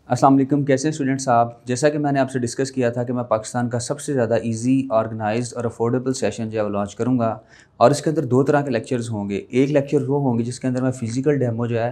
अस्सलाम वालेकुम। कैसे हैं स्टूडेंट्स आप? जैसा कि मैंने आपसे डिस्कस किया था कि मैं पाकिस्तान का सबसे ज़्यादा इजी, ऑर्गेनाइज्ड और अफोर्डेबल सेशन जो है वो लॉन्च करूँगा और इसके अंदर दो तरह के लेक्चर्स होंगे। एक लेक्चर वो होंगे जिसके अंदर मैं फिजिकल डेमो जो है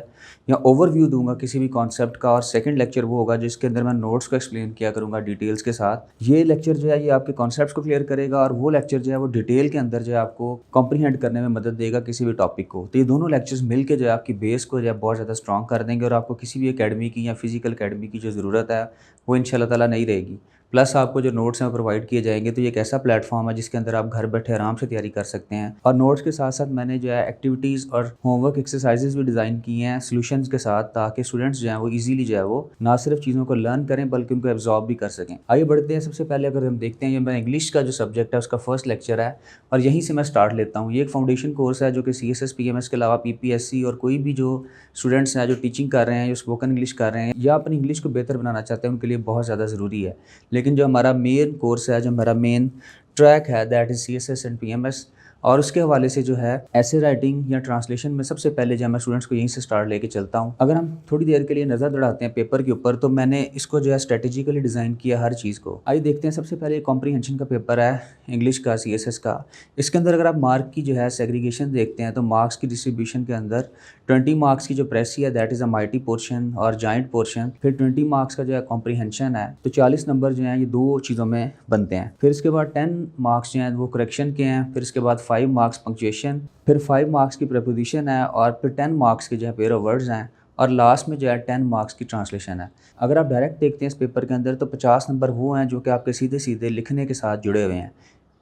या ओवरव्यू दूंगा किसी भी कॉन्सेप्ट का, और सेकंड लेक्चर वो होगा जिसके अंदर मैं नोट्स को एक्सप्लेन किया करूँगा डिटेल्स के साथ। ये लेक्चर जो है ये आपके कॉन्सेप्ट्स को क्लियर करेगा और वो लेक्चर जो है वो डिटेल के अंदर जो है आपको कॉम्प्रीहेंड करने में मदद देगा किसी भी टॉपिक को। तो ये दोनों लेक्चर्स मिलकर जो है आपकी बेस को जो है बहुत ज़्यादा स्ट्रॉन्ग कर देंगे और आपको किसी भी अकेडमी की या फिजिकल अकेडमी की जो ज़रूरत है वो इंशाल्लाह ताला नहीं रहेगी। प्लस आपको जो नोट्स हैं प्रोवाइड किए जाएंगे, तो ये एक ऐसा प्लेटफॉर्म है जिसके अंदर आप घर बैठे आराम से तैयारी कर सकते हैं। और नोट्स के साथ साथ मैंने जो है एक्टिविटीज़ और होमवर्क एक्सरसाइजेज भी डिज़ाइन किए हैं सॉल्यूशंस के साथ, ताकि स्टूडेंट्स जो हैं वो इजीली जो है वो ना सिर्फ चीज़ों को लर्न करें बल्कि उनको एब्जॉर्ब भी कर सकें। आइए बढ़ते हैं। सबसे पहले अगर हम देखते हैं, ये मैं इंग्लिश का जो सब्जेक्ट है उसका फर्स्ट लेक्चर है और यहीं से मैं स्टार्ट लेता हूँ। ये एक फाउंडेशन कोर्स है जो कि CSS PMS के अलावा PPSC और कोई भी जो स्टूडेंट्स हैं जो टीचिंग कर रहे हैं, जो स्पोकन इंग्लिश कर रहे हैं या अपनी इंग्लिश को बेहतर बनाना चाहते हैं, उनके लिए बहुत ज़्यादा ज़रूरी है। लेकिन जो हमारा मेन कोर्स है, जो हमारा मेन ट्रैक है, that is CSS and PMS, और उसके हवाले से जो है ऐसे राइटिंग या ट्रांसलेशन में सबसे पहले जो मैं स्टूडेंट्स को यहीं से स्टार्ट लेके चलता हूँ। अगर हम थोड़ी देर के लिए नज़र दौड़ाते हैं पेपर के ऊपर, तो मैंने इसको जो है स्ट्रेटेजिकली डिज़ाइन किया हर चीज़ को। आइए देखते हैं। सबसे पहले कॉम्प्रीहेंशन का पेपर है इंग्लिश का, CSS का। इसके अंदर अगर आप मार्क की जो है सेग्रीगेशन देखते हैं, तो मार्क्स की डिस्ट्रीब्यूशन के अंदर 20 मार्क्स की जो प्रेसी है that is a mighty portion और जॉइंट पोर्शन, फिर 20 मार्क्स का जो है कॉम्प्रीहेंशन है, तो 40 नंबर जो हैं ये दो चीज़ों में बनते हैं। फिर इसके बाद 10 मार्क्स जो हैं वो करेक्शन के हैं, फिर इसके बाद 5 मार्क्स पंक्चुएशन, फिर 5 मार्क्स की प्रपोजिशन है और फिर 10 मार्क्स के जो है पेयर ऑफ वर्ड्स हैं, और लास्ट में जो है 10 मार्क्स की ट्रांसलेशन है। अगर आप डायरेक्ट देखते हैं इस पेपर के अंदर, तो 50 नंबर वो हैं जो कि आपके सीधे सीधे लिखने के साथ जुड़े हुए हैं।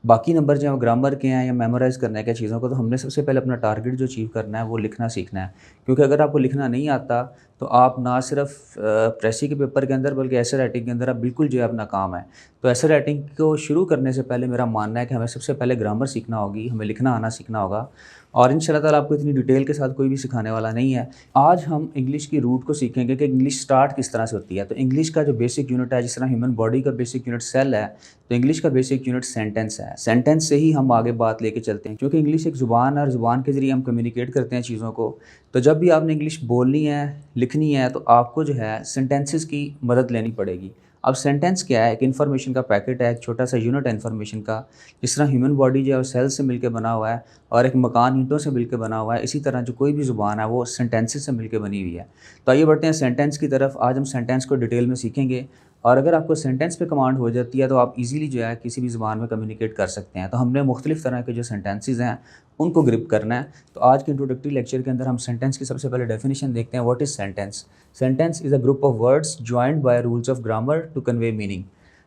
बाकी नंबर जो है वो ग्रामर के हैं या मेमोराइज़ करने के चीज़ों को। तो हमने सबसे पहले अपना टारगेट जो अचीव करना है वो लिखना सीखना है, क्योंकि अगर आपको लिखना नहीं आता तो आप ना सिर्फ प्रेसी के पेपर के अंदर बल्कि ऐसे राइटिंग के अंदर आप बिल्कुल जो है अपना काम है। तो ऐसे राइटिंग को शुरू करने से पहले मेरा मानना है कि हमें सबसे पहले ग्रामर सीखना होगी, हमें लिखना आना सीखना होगा, और इंशाल्लाह ताला आपको इतनी डिटेल के साथ कोई भी सिखाने वाला नहीं है। आज हम इंग्लिश की रूट को सीखेंगे कि इंग्लिश स्टार्ट किस तरह से होती है। तो इंग्लिश का जो बेसिक यूनिट है, जिस तरह ह्यूमन बॉडी का बेसिक यूनिट सेल है, तो इंग्लिश का बेसिक यूनिट सेंटेंस है। सेंटेंस से ही हम आगे बात लेके चलते हैं, क्योंकि इंग्लिश एक ज़ुबान है और ज़ुबान के ज़रिए हम कम्युनिकेट करते हैं चीज़ों को। तो जब भी आपने इंग्लिश बोलनी है, लिखनी है, तो आपको जो है सेंटेंसेस की मदद लेनी पड़ेगी। अब सेंटेंस क्या है? एक इन्फॉर्मेशन का पैकेट है, एक छोटा सा यूनिट है इन्फॉर्मेशन का। जिस तरह ह्यूमन बॉडी जो है वो सेल से मिलकर बना हुआ है और एक मकान ईंटों से मिलकर बना हुआ है, इसी तरह जो कोई भी ज़ुबान है वो सेंटेंसेस से मिलकर बनी हुई है। तो आइए बढ़ते हैं सेंटेंस की तरफ। आज हम सेंटेंस को डिटेल में सीखेंगे, और अगर आपको सेंटेंस पे कमांड हो जाती है तो आप इजीली जो है किसी भी ज़ुबान में कम्युनिकेट कर सकते हैं। तो हमने मुख्तलिफ़ तरह के जो सेंटेंसेस हैं उनको ग्रिप करना है। तो आज के इंट्रोडक्टरी लेक्चर के अंदर हम सेंटेंस की सबसे पहले डेफिनेशन देखते हैं। What is sentence? Sentence is a group of words joined by rules of grammar to convey meaning.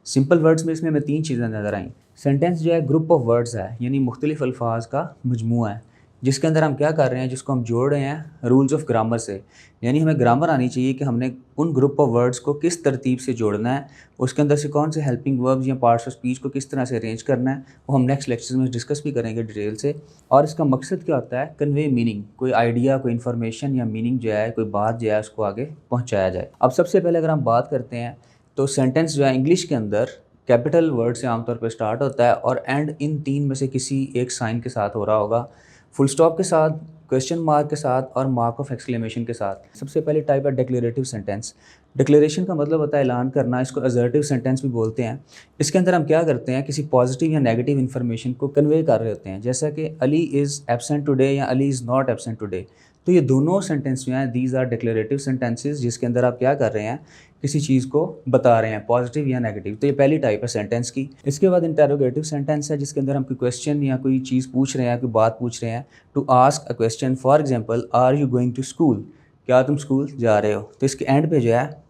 Simple words में इसमें हमें 3 चीज़ें नज़र आईं। सेंटेंस जो है ग्रुप ऑफ वर्ड्स है, यानी मुख्तलिफ़ अल्फाज का मजमूआ है, जिसके अंदर हम क्या कर रहे हैं, जिसको हम जोड़ रहे हैं रूल्स ऑफ ग्रामर से। यानी हमें ग्रामर आनी चाहिए कि हमने उन ग्रुप ऑफ वर्ड्स को किस तरतीब से जोड़ना है, उसके अंदर से कौन से हेल्पिंग वर्ब्स या पार्ट्स ऑफ स्पीच को किस तरह से अरेंज करना है, वो हम नेक्स्ट लेक्चर में डिस्कस भी करेंगे डिटेल से। और इसका मकसद क्या होता है? कन्वे मीनिंग, कोई आइडिया, कोई इन्फॉर्मेशन या मीनिंग जो है, कोई बात जो है उसको आगे पहुँचाया जाए। अब सबसे पहले अगर हम बात करते हैं, तो सेंटेंस जो है इंग्लिश के अंदर कैपिटल वर्ड से आमतौर पर स्टार्ट होता है और एंड इन 3 में से किसी एक साइन के साथ हो रहा होगा, फुल स्टॉप के साथ, क्वेश्चन मार्क के साथ और मार्क ऑफ एक्सक्लेमेशन के साथ। सबसे पहले टाइप है डिक्लेरेटिव सेंटेंस। डिक्लेरेशन का मतलब होता है ऐलान करना, इसको असर्टिव सेंटेंस भी बोलते हैं। इसके अंदर हम क्या करते हैं, किसी पॉजिटिव या नेगेटिव इन्फॉर्मेशन को कन्वे कर रहे होते हैं, जैसा कि अली इज़ एब्सेंट टुडे या Ali is not absent today. तो ये दोनों सेंटेंस जो हैं, दीज आर डिक्लेरेटिव सेंटेंसेस, जिसके अंदर आप क्या कर रहे हैं, किसी चीज़ को बता रहे हैं, पॉजिटिव या नेगेटिव। तो ये पहली टाइप है सेंटेंस की। इसके बाद इंटेरोगेटिव सेंटेंस है, जिसके अंदर हम कोई क्वेश्चन या कोई चीज़ पूछ रहे हैं, कोई बात पूछ रहे हैं। To ask a question, for example, are you going to school? क्या तुम स्कूल जा रहे हो? तो इसके एंड पे जो है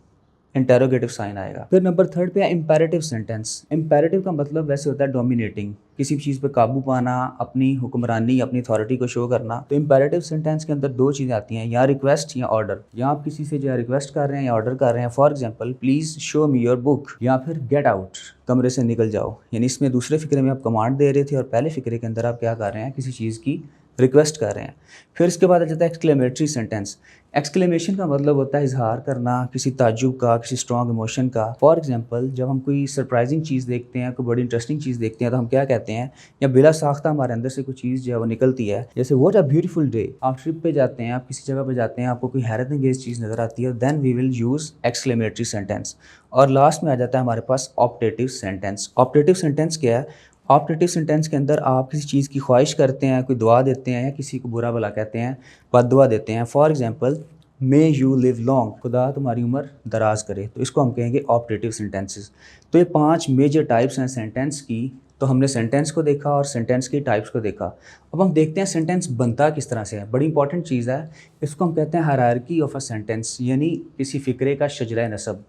इंटेरोगेटिव साइन आएगा। फिर नंबर 3 पे है इंपेरेटिव सेंटेंस। इंपेरेटिव का मतलब वैसे होता है डोमिनेटिंग, किसी चीज़ पे काबू पाना, अपनी हुक्मरानी, अपनी अथॉरिटी को शो करना। तो इंपेरेटिव सेंटेंस के अंदर 2 चीज़ें आती हैं, या रिक्वेस्ट या ऑर्डर। या आप किसी से जो है रिक्वेस्ट कर रहे हैं या ऑर्डर कर रहे हैं, for example, please show me your book, या फिर गेट आउट, कमरे से निकल जाओ। यानी इसमें दूसरे फिक्रे में आप कमांड दे रहे थे और पहले फिक्रे के अंदर आप क्या कर रहे हैं, किसी चीज़ की रिक्वेस्ट कर रहे हैं। फिर इसके बाद आ जाता है एक्सक्लेमेटरी सेंटेंस। एक्सक्लेमेशन का मतलब होता है इजहार करना किसी ताज्जुब का, किसी स्ट्रॉन्ग इमोशन का। फॉर एग्जांपल जब हम कोई सरप्राइजिंग चीज़ देखते हैं, कोई बड़ी इंटरेस्टिंग चीज़ देखते हैं तो हम क्या कहते हैं, या बिला साख्ता हमारे अंदर से कोई चीज़ जो है वो निकलती है, जैसे व्हाट अ ब्यूटीफुल डे। आप ट्रिप पे जाते हैं, आप किसी जगह पे जाते हैं, आपको कोई हैरत अंगेज चीज़ नज़र आती है, then we will use exclamatory sentence. और लास्ट में आ जाता है हमारे पास ऑप्टेटिव सेंटेंस। ऑप्टेटिव सेंटेंस क्या है? ऑप्टेटिव सेंटेंस के अंदर आप किसी चीज़ की ख्वाहिश करते हैं, कोई दुआ देते हैं, या किसी को बुरा भला कहते हैं, बद्दुआ देते हैं। For example may you live long, खुदा तुम्हारी उम्र दराज करे, तो इसको हम कहेंगे ऑप्टेटिव सेंटेंसेस। तो ये 5 मेजर टाइप्स हैं सेंटेंस की। तो हमने सेंटेंस को देखा और सेंटेंस की टाइप्स को देखा। अब हम देखते हैं सेंटेंस बनता किस तरह से है। बड़ी इंपॉर्टेंट चीज़ है, इसको हम कहते हैं हायरार्की ऑफ अ सेंटेंस, यानी किसी फ़िक्रे का शजरा नसब।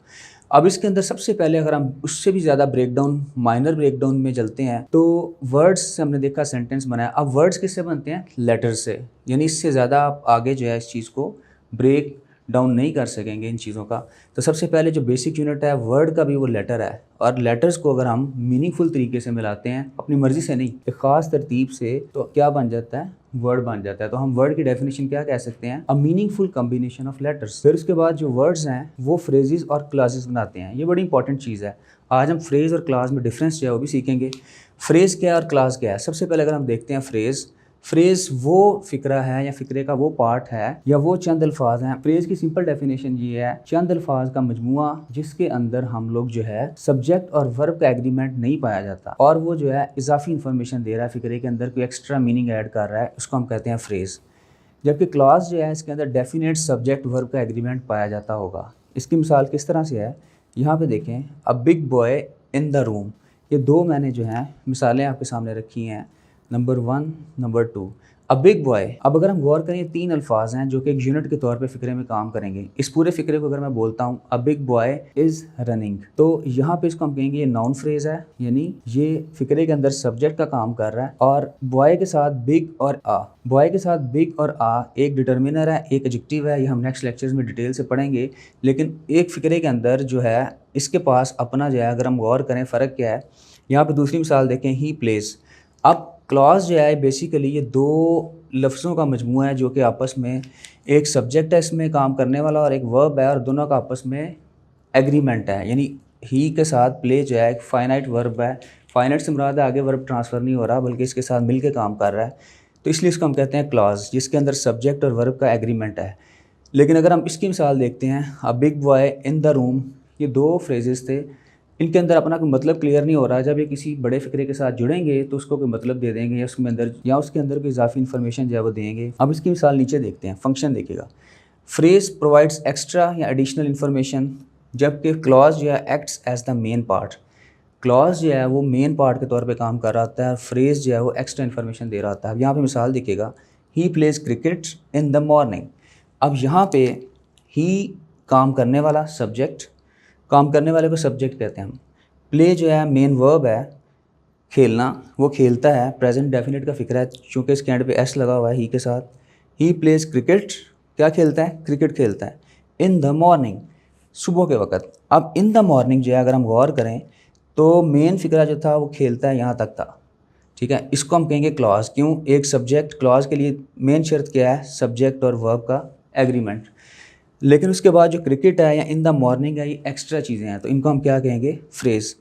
अब इसके अंदर सबसे पहले अगर हम उससे भी ज़्यादा ब्रेकडाउन, माइनर ब्रेकडाउन में चलते हैं, तो वर्ड्स से हमने देखा सेंटेंस बनाया। अब वर्ड्स किससे बनते हैं? लेटर्स से, यानी इससे ज़्यादा आप आगे जो है इस चीज़ को ब्रेक डाउन नहीं कर सकेंगे इन चीज़ों का। तो सबसे पहले जो बेसिक यूनिट है वर्ड का भी वो लेटर है, और लेटर्स को अगर हम मीनिंगफुल तरीके से मिलाते हैं, अपनी मर्ज़ी से नहीं, एक ख़ास तरतीब से, तो क्या बन जाता है? वर्ड बन जाता है। तो हम वर्ड की डेफिनेशन क्या कह सकते हैं? A meaningful combination of letters. फिर उसके बाद जो वर्ड्स हैं वो फ्रेजेस और क्लासेस बनाते हैं। ये बड़ी इंपॉर्टेंट चीज़ है। आज हम फ्रेज और क्लास में डिफरेंस जो है वो भी सीखेंगे। फ्रेज़ क्या है और क्लास क्या है? सबसे पहले अगर हम देखते हैं फ्रेज़ वो फ़िक्रा है या फ़िक्रे का वो पार्ट है या वो चंद अल्फाज हैं। फ्रेज़ की सिंपल डेफिनेशन ये है, चंद अल्फाज का मजमूआ जिसके अंदर हम लोग जो है सब्जेक्ट और वर्ब का एग्रीमेंट नहीं पाया जाता, और वो जो है इजाफी इन्फॉर्मेशन दे रहा है, फ़िक्रे के अंदर कोई एक्स्ट्रा मीनिंग ऐड कर रहा है, उसको हम कहते हैं फ्रेज़। जबकि क्लॉज जो है इसके अंदर डेफिनेट सब्जेक्ट वर्ब का एग्रीमेंट पाया जाता होगा। इसकी मिसाल किस तरह से है, यहाँ पे देखें, a big boy in the room. ये दो मैंने जो है मिसालें आपके सामने रखी हैं, number 1, number 2। A big boy, अब अगर हम गौर करें, ये 3 अल्फाज हैं जो कि एक यूनिट के तौर पे फ़िक्रे में काम करेंगे। इस पूरे फ़िक्रे को अगर मैं बोलता हूँ a big boy is running, तो यहाँ पे इसको हम कहेंगे ये नाउन फ्रेज़ है, यानी ये फ़िक्रे के अंदर सब्जेक्ट का काम कर रहा है। और बॉय के साथ बिग और आ, बॉय के साथ बिग और आ एक डिटर्मिनर है, एक एडजेक्टिव है। ये हम नेक्स्ट लेक्चर्स में डिटेल से पढ़ेंगे। लेकिन एक फ़िक्रे के अंदर जो है इसके पास अपना जो है, अगर हम गौर करें फ़र्क क्या है, यहाँ पे दूसरी मिसाल देखें, ही प्लेस। अब क्लॉज जो है बेसिकली ये दो लफ्ज़ों का मजमूआ है जो कि आपस में, एक सब्जेक्ट है इसमें काम करने वाला और एक वर्ब है, और दोनों का आपस में एग्रीमेंट है। यानी ही के साथ प्ले जो है एक फाइनाइट वर्ब है। फाइनाइट से मुराद है आगे वर्ब ट्रांसफ़र नहीं हो रहा बल्कि इसके साथ मिल के काम कर रहा है, तो इसलिए इसको हम कहते हैं क्लॉज, जिसके अंदर सब्जेक्ट और वर्ब का एग्रीमेंट है। लेकिन अगर हम इसकी मिसाल देखते हैं, a big boy in the room, ये दो फ्रेजेस थे, इनके अंदर अपना कोई मतलब क्लियर नहीं हो रहा। जब ये किसी बड़े फ़िक्रे के साथ जुड़ेंगे तो उसको कोई मतलब दे देंगे, या उसके अंदर कोई इजाफी इन्फॉर्मेशन जो है वो देंगे। अब इसकी मिसाल नीचे देखते हैं, फंक्शन देखिएगा। फ्रेज प्रोवाइड्स एक्स्ट्रा या एडिशनल इन्फॉर्मेशन, जबकि क्लॉज जो है acts as the main part. Clause जो है वो मेन पार्ट के तौर पे काम कर रहा होता है, और फ्रेज जो है वो एक्स्ट्रा इन्फॉर्मेशन दे रहा होता है। अब यहाँ पे मिसाल देखिएगा, he plays cricket in the morning. अब यहाँ पे ही काम करने वाला, सब्जेक्ट, काम करने वाले को सब्जेक्ट कहते हैं हम। प्ले जो है मेन वर्ब है, खेलना, वो खेलता है, प्रेजेंट डेफिनेट का फ़िक्र है, चूँकि इसके एंड पे एस लगा हुआ है ही के साथ। ही प्लेज क्रिकेट, क्या खेलता है? क्रिकेट खेलता है। इन द मॉर्निंग, सुबह के वक़्त। अब इन द मॉर्निंग जो है अगर हम गौर करें तो मेन फ़िक्रा जो था वो खेलता है यहाँ तक था, ठीक है। इसको हम कहेंगे क्लॉज। क्यों? एक सब्जेक्ट, क्लॉज के लिए मेन शर्त क्या है? सब्जेक्ट और वर्ब का एग्रीमेंट। लेकिन उसके बाद जो क्रिकेट है या इन द मॉर्निंग है, ये एक्स्ट्रा चीज़ें हैं, तो इनको हम क्या कहेंगे? फ्रेज़।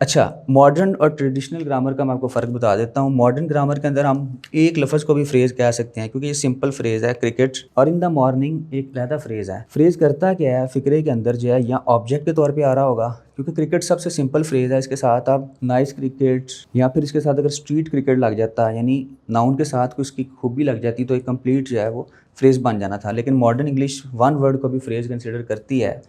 अच्छा, मॉडर्न और ट्रेडिशनल ग्रामर का मैं आपको फ़र्क बता देता हूँ। मॉडर्न ग्रामर के अंदर हम एक लफ्ज़ को भी फ्रेज़ कह सकते हैं, क्योंकि ये सिंपल फ्रेज़ है क्रिकेट, और इन द मॉर्निंग एक अलहदा फ्रेज़ है। फ्रेज़ करता क्या है? फ़िक्रे के अंदर जो है या ऑब्जेक्ट के तौर पे आ रहा होगा, क्योंकि क्रिकेट सबसे सिंपल फ्रेज़ है। इसके साथ आप नाइस क्रिकेट, या फिर इसके साथ अगर स्ट्रीट क्रिकेट लग जाता, यानी नाउन के साथ कोई उसकी खूबी लग जाती, तो एक कंप्लीट जो है वो फ्रेज़ बन जाना था। लेकिन मॉडर्न इंग्लिश वन वर्ड को भी फ्रेज़ कंसिडर करती है,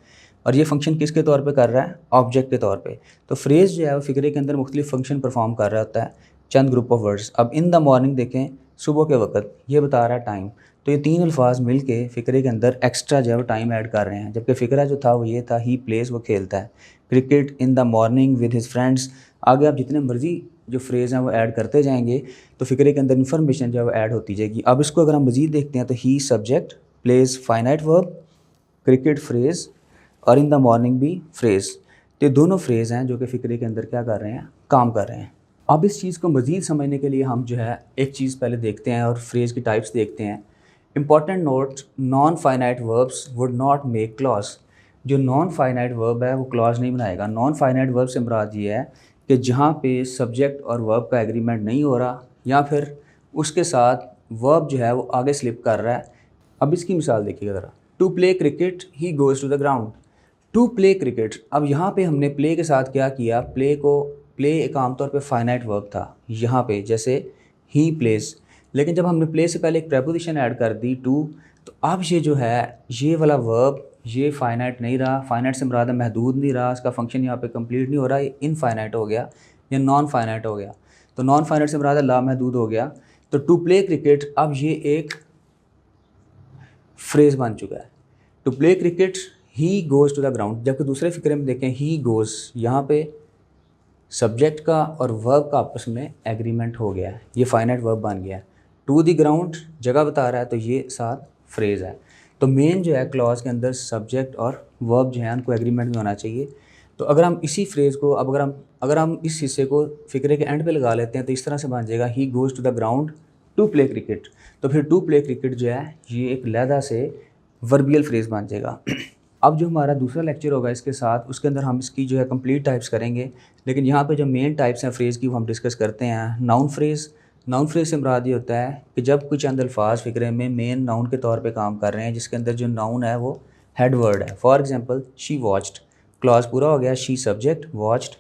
और ये फंक्शन किसके तौर पे कर रहा है? ऑब्जेक्ट के तौर पे। तो फ्रेज़ जो है वो फ़िक्रे के अंदर मुख्तलिफ फंक्शन परफॉर्म कर रहा होता है, चंद ग्रुप ऑफ वर्ड्स। अब इन द मॉर्निंग देखें, सुबह के वक़्त, ये बता रहा है टाइम। तो ये 3 अल्फाज मिल के फ़िक्रे के अंदर एक्स्ट्रा जो है वो टाइम ऐड कर रहे हैं, जबकि फ़िक्रा जो था वो ये था, ही प्लेज़, वो खेलता है, cricket in the morning with his friends. आगे आप जितने मर्ज़ी जो फ्रेज़ हैं वो ऐड करते जाएंगे तो फ़िक्रे के अंदर इन्फॉर्मेशन जो है वो ऐड होती जाएगी। अब इसको अगर हम मज़ीद देखते हैं तो he subject, plays finite verb, cricket phrase, और इन द मॉर्निंग भी फ्रेज़। तो ये दोनों फ्रेज़ हैं जो कि फ़िक्रे के अंदर क्या कर रहे हैं? काम कर रहे हैं। अब इस चीज़ को मज़ीद समझने के लिए हम जो है एक चीज़ पहले देखते हैं और फ्रेज़ की टाइप्स देखते हैं। Important note, non finite verbs would not make clause. जो नॉन फाइनाइट वर्ब है वो क्लॉज नहीं बनाएगा। नॉन फाइनाइट वर्ब से मुराद ये है कि जहाँ पे सब्जेक्ट और वर्ब का एग्रीमेंट नहीं हो रहा या फिर उसके साथ वर्ब जो है वो आगे स्लिप कर रहा है। अब इसकी मिसाल देखिएगा ज़रा। To play cricket he goes to the ground. To play cricket, अब यहाँ पे हमने प्ले के साथ क्या किया, प्ले एक आमतौर पे फाइनाइट वर्ब था यहाँ पे, जैसे ही प्लेस। लेकिन जब हमने प्ले से पहले एक प्रेपोजिशन ऐड कर दी टू, तो अब ये जो है ये वाला वर्ब ये फाइनाइट नहीं रहा। फाइनाइट से मुराद महदूद नहीं रहा, इसका फंक्शन यहाँ पे कंप्लीट नहीं हो रहा, ये इनफाइनाइट हो गया या नॉन फाइनाइट हो गया। तो नॉन फाइनाइट से मुराद लामहदूद हो गया। तो टू प्ले क्रिकेट अब ये एक फ्रेज़ बन चुका है। To play cricket he goes to the ground. जबकि दूसरे फिक्रे में देखें ही गोज़, यहाँ पे सब्जेक्ट का और वर्ब का आपस में एग्रीमेंट हो गया है, ये फाइनाइट वर्ब बन गया है। टू द ग्राउंड जगह बता रहा है तो ये साथ फ्रेज़ है। तो मेन जो है क्लॉज के अंदर सब्जेक्ट और वर्ब जो है उनको एग्रीमेंट में होना चाहिए। तो अगर हम इसी फ्रेज़ को अब अगर हम इस हिस्से को फिक्रे के एंड पे लगा लेते हैं तो इस तरह से बन जाएगा he goes to the ground to play cricket. तो फिर टू प्ले क्रिकेट जो है ये एक लहदा से वर्बियल फ्रेज़ बन जाएगा। अब जो हमारा दूसरा लेक्चर होगा इसके साथ, उसके अंदर हम इसकी जो है कंप्लीट टाइप्स करेंगे। लेकिन यहाँ पे जो मेन टाइप्स हैं फ्रेज़ की वो हम डिस्कस करते हैं। नाउन फ्रेज़, नाउन फ्रेज़ से मुराद ये होता है कि जब कुछ चंद अल्फाज फिक्रे में मेन नाउन के तौर पे काम कर रहे हैं जिसके अंदर जो नाउन है वो हेड वर्ड है। For example she watched, clause पूरा हो गया, शी सब्जेक्ट, वॉच्ड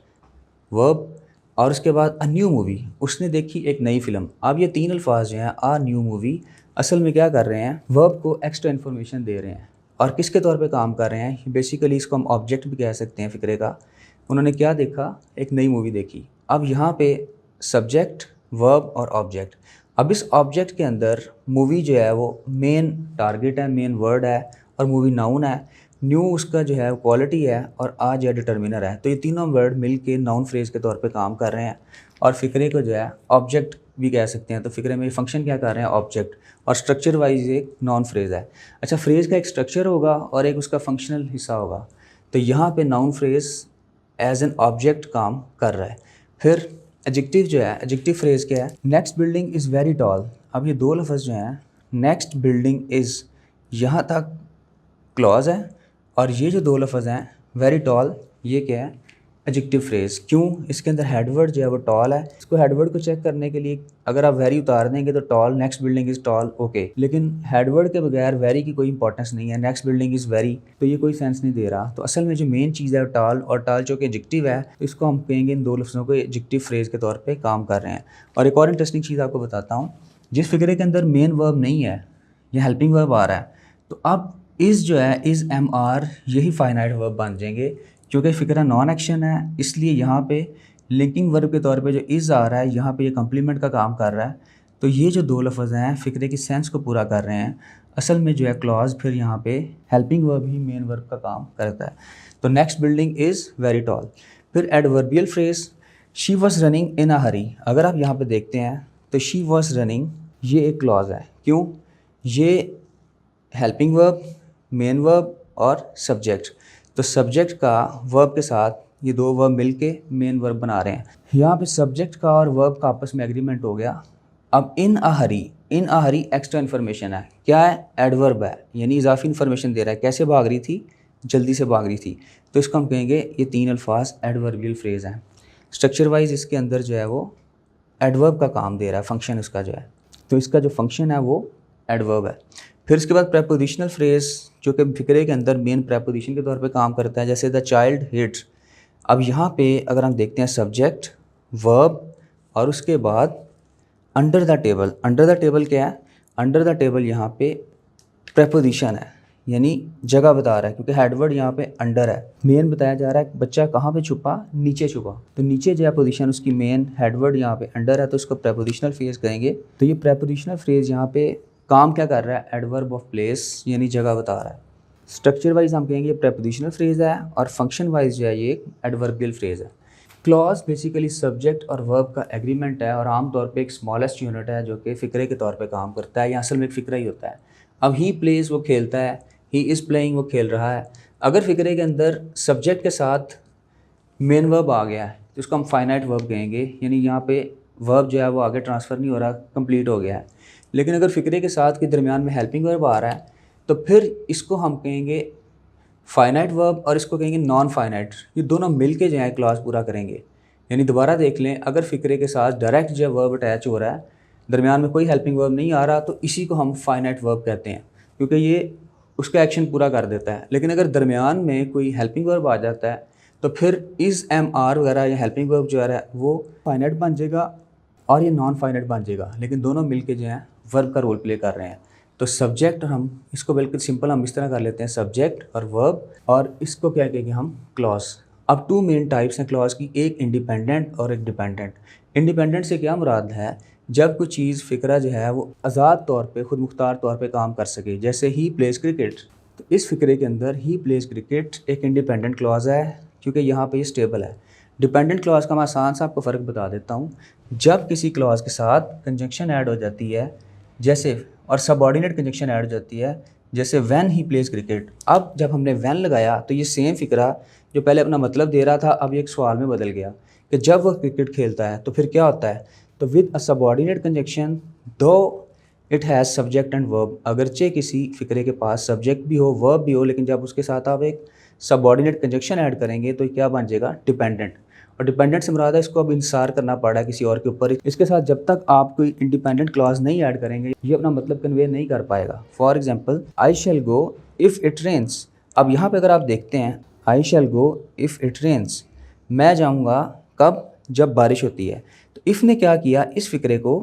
वर्ब, और उसके बाद अ न्यू मूवी, उसने देखी एक नई फ़िल्म। अब ये तीन अल्फाज जो हैं अ न्यू मूवी असल में क्या कर रहे हैं, वर्ब को एक्स्ट्रा इन्फॉर्मेशन दे रहे हैं और किसके तौर पे काम कर रहे हैं। बेसिकली इसको हम ऑब्जेक्ट भी कह सकते हैं फ़िक्रे का। उन्होंने क्या देखा, एक नई मूवी देखी। अब यहाँ पे सब्जेक्ट, वर्ब और ऑब्जेक्ट। अब इस ऑब्जेक्ट के अंदर मूवी जो है वो मेन टारगेट है, मेन वर्ड है और मूवी नाउन है। न्यू उसका जो है क्वालिटी है और आ जो है डिटर्मिनर है। तो ये तीनों वर्ड मिल के नाउन फ्रेज़ के तौर पे काम कर रहे हैं और फ़िक्रे को जो है ऑब्जेक्ट भी कह सकते हैं। तो फ़िक्रे में ये फंक्शन क्या कर रहे हैं, ऑब्जेक्ट, और स्ट्रक्चर वाइज एक नॉन फ्रेज़ है। अच्छा, फ्रेज़ का एक स्ट्रक्चर होगा और एक उसका फंक्शनल हिस्सा होगा। तो यहाँ पे noun phrase as an object काम कर रहा है। फिर एडजेक्टिव जो है, एडजेक्टिव फ्रेज़ क्या है, next building is very toll. अब ये दो लफ्ज़ जो हैं, नेक्स्ट बिल्डिंग इज़, यहाँ तक क्लॉज है और ये जो दो लफ्ज़ हैं वेरी टॉल, ये क्या है, एडजेक्टिव फ्रेज़। क्यों, इसके अंदर हेडवर्ड जो है वो टॉल है। इसको हेडवर्ड को चेक करने के लिए अगर आप वेरी उतार देंगे तो tall, next building is tall, okay. लेकिन हेडवर्ड के बगैर वेरी की कोई इंपॉर्टेंस नहीं है, नेक्स्ट बिल्डिंग इज़ वेरी, तो ये कोई सेंस नहीं दे रहा। तो असल में जो मेन चीज़ है टॉल, और टॉल जो कि एडजेक्टिव है, तो इसको हम कहेंगे इन दो लफ्ज़ों को एडजेक्टिव फ्रेज़ के तौर पर काम कर रहे हैं। और एक और इंटरेस्टिंग चीज़ आपको बताता हूँ, जिस फिक्रे के अंदर मेन वर्ब नहीं है, ये हेल्पिंग वर्ब आ रहा है, तो अब इज़ जो है, इज़ एम आर, यही फाइनाइट वर्ब बन जाएंगे। क्योंकि फ़िक्रा नॉन एक्शन है इसलिए यहाँ पे लिंकिंग वर्ब के तौर पे जो इज़ आ रहा है यहाँ पे ये कम्प्लीमेंट का काम कर रहा है। तो ये जो दो लफ्ज़ हैं फ़िक्रे की सेंस को पूरा कर रहे हैं। असल में जो है क्लॉज फिर यहाँ पे हेल्पिंग वर्ब ही मेन वर्ब का काम करता है। तो next building is very tall. फिर adverbial phrase, she was running in a hurry. अगर आप यहाँ पे देखते हैं तो शी वॉज रनिंग ये एक क्लॉज है। क्यों, ये हेल्पिंग वर्ब, मेन वर्ब और सब्जेक्ट। तो सब्जेक्ट का वर्ब के साथ ये दो वर्ब मिलके मेन वर्ब बना रहे हैं। यहाँ पे सब्जेक्ट का और वर्ब का आपस में एग्रीमेंट हो गया। अब इन a Hari, in a Hari extra information है। क्या है, एडवर्ब है, यानी इजाफी इन्फॉर्मेशन दे रहा है। कैसे भाग रही थी, जल्दी से भाग रही थी। तो इसको हम कहेंगे ये तीन अल्फाज एडवर्बियल फ्रेज़ हैं। स्ट्रक्चर वाइज इसके अंदर जो है वो एडवर्ब का काम दे रहा है, फंक्शन उसका जो है। तो इसका जो फंक्शन है वो एडवर्ब है। फिर उसके बाद प्रेपोजिशनल फ्रेज़ जो कि फ़िक्रे के अंदर मेन प्रेपोजिशन के तौर पे काम करता है, जैसे द चाइल्ड हिट्स। अब यहाँ पे अगर हम देखते हैं सब्जेक्ट, वर्ब और उसके बाद under the table. Under the table क्या है, अंडर द टेबल यहाँ पे प्रेपोजिशन है, यानी जगह बता रहा है क्योंकि हेडवर्ड यहाँ पे अंडर है। मेन बताया जा रहा है बच्चा कहाँ पे छुपा, नीचे छुपा। तो नीचे जो है पोजीशन उसकी मेन, हेडवर्ड यहाँ पे अंडर है, तो उसको प्रेपोजिशनल फ्रेज़ कहेंगे। तो ये प्रेपोजिशनल फ्रेज़ यहाँ पे काम क्या कर रहा है, एडवर्ब ऑफ प्लेस यानी जगह बता रहा है। स्ट्रक्चर वाइज हम कहेंगे ये प्रेपोजिशनल फ्रेज़ है और फंक्शन वाइज जो है ये एडवर्बियल फ्रेज़ है। क्लॉज बेसिकली सब्जेक्ट और वर्ब का एग्रीमेंट है और आमतौर पे एक स्मॉलेस्ट यूनिट है जो कि फ़िक्रे के तौर पे काम करता है, या असल में एक फ़िक्रा ही होता है। अब ही प्लेज वो खेलता है, ही इज़ प्लेइंग वो खेल रहा है। अगर फ़िक्रे के अंदर सब्जेक्ट के साथ मेन वर्ब आ गया है तो इसको हम फाइनाइट वर्ब कहेंगे, यानी यहाँ पे वर्ब जो है वो आगे ट्रांसफ़र नहीं हो रहा, कंप्लीट हो गया है। लेकिन अगर फ़िक्रे के साथ के दरमियान में हेल्पिंग वर्ब आ रहा है तो फिर इसको हम कहेंगे फाइनाइट वर्ब और इसको कहेंगे नॉन फाइनाइट। ये दोनों मिल के जो है क्लॉज पूरा करेंगे। यानी दोबारा देख लें, अगर फ़िक्रे के साथ डायरेक्ट जो वर्ब अटैच हो रहा है, दरमियान में कोई हेल्पिंग वर्ब नहीं आ रहा, तो इसी को हम फाइनाइट वर्ब कहते हैं, क्योंकि ये उसका एक्शन पूरा कर देता है। लेकिन अगर दरमियान में कोई हेल्पिंग वर्ब आ जाता है तो फिर इज़, एम, आर वगैरह या हेल्पिंग वर्ब जो है वो फाइनाइट बन जाएगा और ये नॉन फाइनाइट बन जाएगा, लेकिन दोनों मिलके जो है वर्ब का रोल प्ले कर रहे हैं। तो सब्जेक्ट, हम इसको बिल्कुल सिंपल हम इस तरह कर लेते हैं, सब्जेक्ट और वर्ब, और इसको क्या कहेंगे हम, क्लॉज। अब टू मेन टाइप्स हैं क्लॉज की, एक इंडिपेंडेंट और एक डिपेंडेंट। इंडिपेंडेंट से क्या मुराद है, जब कोई चीज़ फ़िक्रा जो है वो आज़ाद तौर पे, खुद मुख्तार तौर पे काम कर सके। जैसे ही प्लेज़ क्रिकेट, तो इस फ़िक्रे के अंदर ही प्लेज़ क्रिकेट एक इंडिपेंडेंट क्लॉज है, क्योंकि यहाँ पे ये स्टेबल है। डिपेंडेंट क्लॉज का मैं आसान सा आपको फ़र्क बता देता हूँ। जब किसी क्लॉज के साथ कंजंक्शन ऐड हो जाती है, जैसे, और सबऑर्डिनेट कंजंक्शन ऐड हो जाती है, जैसे व्हेन ही प्लेज़ क्रिकेट। अब जब हमने व्हेन लगाया तो ये सेम फ़िक्रा जो पहले अपना मतलब दे रहा था, अब ये एक सवाल में बदल गया कि जब वह क्रिकेट खेलता है तो फिर क्या होता है। तो विद अ सबऑर्डिनेट कंजंक्शन दो it has subject and verb, अगरचे किसी फ़िक्रे के पास सब्जेक्ट भी हो, वर्ब भी हो, लेकिन जब उसके साथ आप एक सबऑर्डिनेट कंजंक्शन ऐड करेंगे तो क्या बन जाएगा, डिपेंडेंट। और डिपेंडेंट से मुराद है इसको अब इंसार करना पड़ा है किसी और के ऊपर। इसके साथ जब तक आप कोई इंडिपेंडेंट क्लॉज नहीं ऐड करेंगे, ये अपना मतलब कन्वे नहीं कर पाएगा। For example, I shall go if it rains. अब यहाँ पे अगर आप देखते हैं, I shall go if it rains, मैं जाऊँगा कब, जब बारिश होती है। तो इफ़ ने क्या किया, इस फ़िक्रे को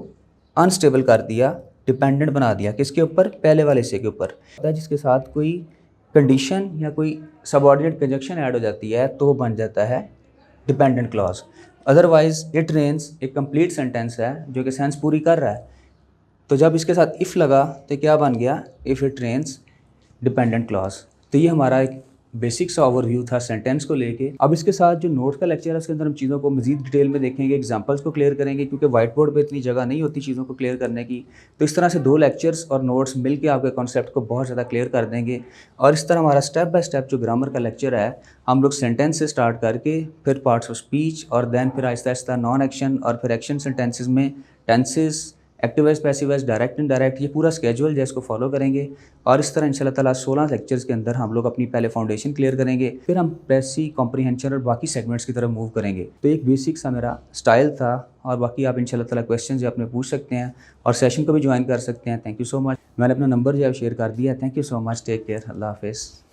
अनस्टेबल कर दिया, डिपेंडेंट बना दिया, किसके ऊपर, पहले वाले से के ऊपर। जिसके साथ कोई कंडीशन या कोई सबऑर्डिनेट कंजंक्शन ऐड हो जाती है तो वो बन जाता है dependent clause. Otherwise it rains एक कंप्लीट सेंटेंस है जो कि सेंस पूरी कर रहा है, तो जब इसके साथ इफ़ लगा तो क्या बन गया, if it rains dependent clause. तो ये हमारा एक बेसिक सा ओवरव्यू था सेंटेंस को लेके। अब इसके साथ जो नोट्स का लेक्चर है उसके अंदर हम चीज़ों को मज़ीद डिटेल में देखेंगे, एग्जांपल्स को क्लियर करेंगे, क्योंकि वाइट बोर्ड पे इतनी जगह नहीं होती चीज़ों को क्लियर करने की। तो इस तरह से 2 लेक्चर्स और नोट्स मिलके आपके कॉन्सेप्ट को बहुत ज़्यादा क्लियर कर देंगे। और इस तरह हमारा स्टेप बाय स्टेप जो ग्रामर का लेक्चर है, हम लोग सेंटेंस से स्टार्ट करके फिर पार्ट्स ऑफ स्पीच, और देन फिर आहिस्ता आहिस्ता नॉन एक्शन और फिर एक्शन सेंटेंसेज में tenses, active voice, passive voice, direct indirect, ये पूरा स्केड्यूल जो इसको फॉलो करेंगे। और इस तरह इंशाल्लाह ताला 16 लेक्चर्स के अंदर हम लोग अपनी पहले फाउंडेशन क्लियर करेंगे, फिर हम प्रेसी, कॉम्प्रीहेंशन और बाकी सेगमेंट्स की तरफ मूव करेंगे। तो एक बेसिक सा मेरा स्टाइल था, और बाकी आप इंशाल्लाह ताला क्वेश्चन जो अपने पूछ सकते हैं और सेशन को भी ज्वाइन कर सकते हैं। Thank you so much. मैंने अपना नंबर जो है शेयर कर दिया है। Thank you so much, take care, Allah हाफिज़।